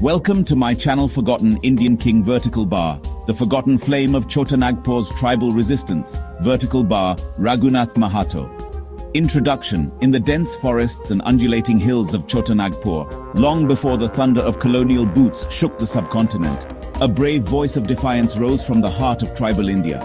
Welcome to my channel Forgotten Indian King Vertical Bar, the forgotten flame of Chotanagpur's tribal resistance, Vertical Bar, Raghunath Mahato. Introduction. In the dense forests and undulating hills of Chotanagpur, long before the thunder of colonial boots shook the subcontinent, a brave voice of defiance rose from the heart of tribal India.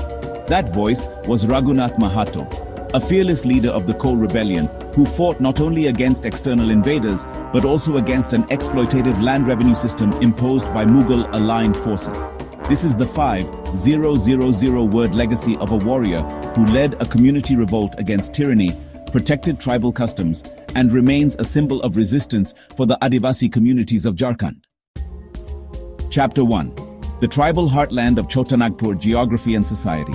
That voice was Raghunath Mahato, a fearless leader of the Kol Rebellion who fought not only against external invaders but also against an exploitative land revenue system imposed by Mughal-aligned forces. This is the 5,000-word legacy of a warrior who led a community revolt against tyranny, protected tribal customs, and remains a symbol of resistance for the Adivasi communities of Jharkhand. Chapter 1. The Tribal Heartland of Chotanagpur Geography and Society.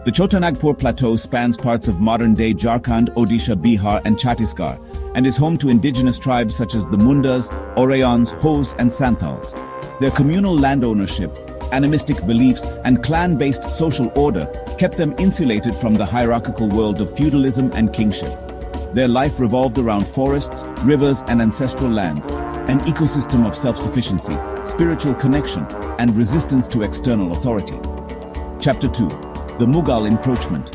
The Chotanagpur Plateau spans parts of modern-day Jharkhand, Odisha, Bihar, and Chhattisgarh, and is home to indigenous tribes such as the Mundas, Orayons, Hos, and Santals. Their communal land ownership, animistic beliefs, and clan-based social order kept them insulated from the hierarchical world of feudalism and kingship. Their life revolved around forests, rivers, and ancestral lands, an ecosystem of self-sufficiency, spiritual connection, and resistance to external authority. Chapter 2. The Mughal encroachment.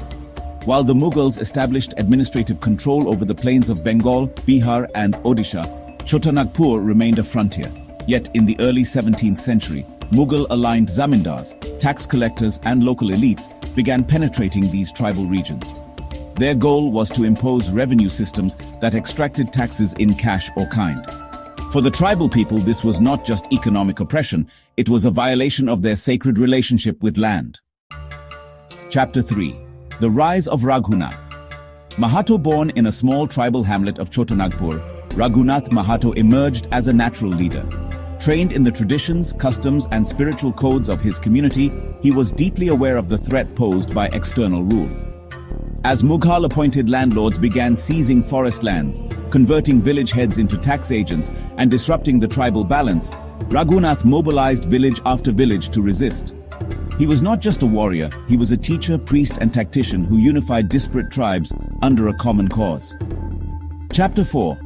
While the Mughals established administrative control over the plains of Bengal, Bihar, and Odisha, Chotanagpur remained a frontier. Yet in the early 17th century, Mughal-aligned zamindars, tax collectors, and local elites began penetrating these tribal regions. Their goal was to impose revenue systems that extracted taxes in cash or kind. For the tribal people, this was not just economic oppression, it was a violation of their sacred relationship with land. Chapter 3. The Rise of Raghunath Mahato. Born in a small tribal hamlet of Chotanagpur, Raghunath Mahato emerged as a natural leader. Trained in the traditions, customs, and spiritual codes of his community, he was deeply aware of the threat posed by external rule. As Mughal-appointed landlords began seizing forest lands, converting village heads into tax agents, and disrupting the tribal balance, Raghunath mobilized village after village to resist. He was not just a warrior, he was a teacher, priest, and tactician who unified disparate tribes under a common cause. Chapter 4.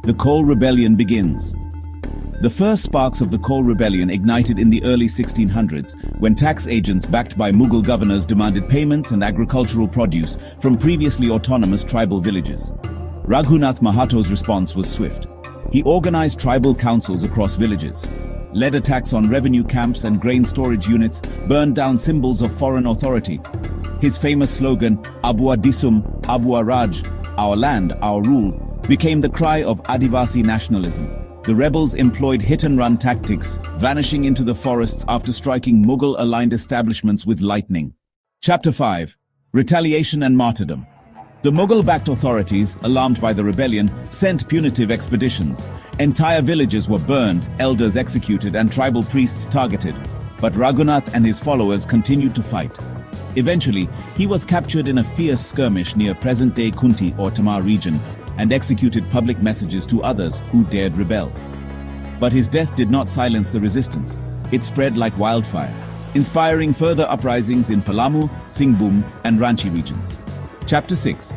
The Kol Rebellion begins. The first sparks of the Kol Rebellion ignited in the early 1600s when tax agents backed by Mughal governors demanded payments and agricultural produce from previously autonomous tribal villages. Raghunath Mahato's response was swift. He organized tribal councils across villages, led attacks on revenue camps and grain storage units, burned down symbols of foreign authority. His famous slogan, Abua Disum, Abua Raj, our land, our rule, became the cry of Adivasi nationalism. The rebels employed hit-and-run tactics, vanishing into the forests after striking Mughal-aligned establishments with lightning. Chapter 5. Retaliation and Martyrdom. The Mughal-backed authorities, alarmed by the rebellion, sent punitive expeditions. Entire villages were burned, elders executed, and tribal priests targeted. But Raghunath and his followers continued to fight. Eventually, he was captured in a fierce skirmish near present-day Kunti or Tamar region and executed public messages to others who dared rebel. But his death did not silence the resistance. It spread like wildfire, inspiring further uprisings in Palamu, Singhbhum, and Ranchi regions. Chapter 6.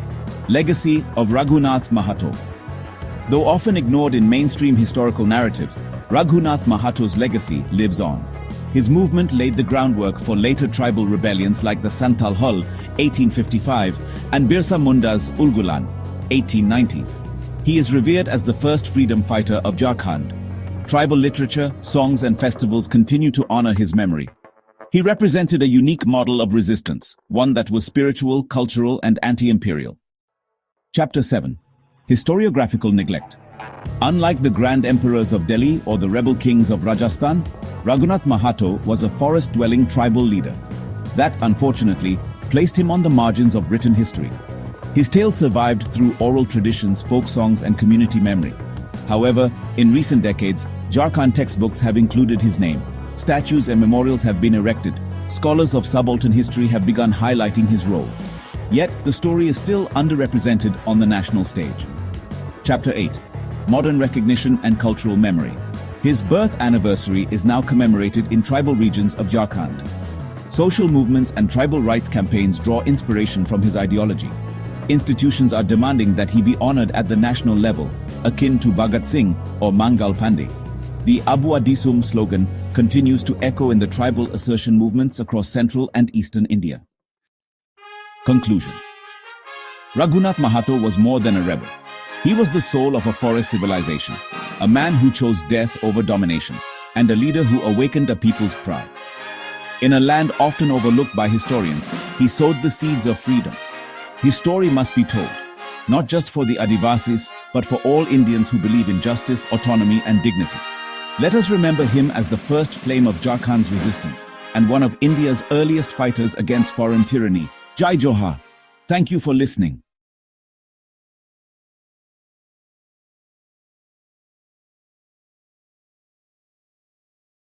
Legacy of Raghunath Mahato. Though often ignored in mainstream historical narratives, Raghunath Mahato's legacy lives on. His movement laid the groundwork for later tribal rebellions like the Santal Hul, 1855, and Birsa Munda's Ulgulan, 1890s. He is revered as the first freedom fighter of Jharkhand. Tribal literature, songs, and festivals continue to honor his memory. He represented a unique model of resistance, one that was spiritual, cultural, and anti-imperial. Chapter 7. Historiographical neglect. Unlike the grand emperors of Delhi or the rebel kings of Rajasthan, Raghunath Mahato was a forest-dwelling tribal leader. That, unfortunately, placed him on the margins of written history. His tale survived through oral traditions, folk songs, and community memory. However, in recent decades, Jharkhand textbooks have included his name. Statues and memorials have been erected. Scholars of subaltern history have begun highlighting his role. Yet, the story is still underrepresented on the national stage. Chapter 8. Modern Recognition and Cultural Memory. His birth anniversary is now commemorated in tribal regions of Jharkhand. Social movements and tribal rights campaigns draw inspiration from his ideology. Institutions are demanding that he be honored at the national level, akin to Bhagat Singh or Mangal Pandey. The Abu Adisum slogan continues to echo in the tribal assertion movements across central and eastern India. Conclusion. Raghunath Mahato was more than a rebel. He was the soul of a forest civilization, a man who chose death over domination, and a leader who awakened a people's pride. In a land often overlooked by historians, he sowed the seeds of freedom. His story must be told, not just for the Adivasis, but for all Indians who believe in justice, autonomy, and dignity. Let us remember him as the first flame of Jharkhand's resistance and one of India's earliest fighters against foreign tyranny. Jai Johar. Thank you for listening.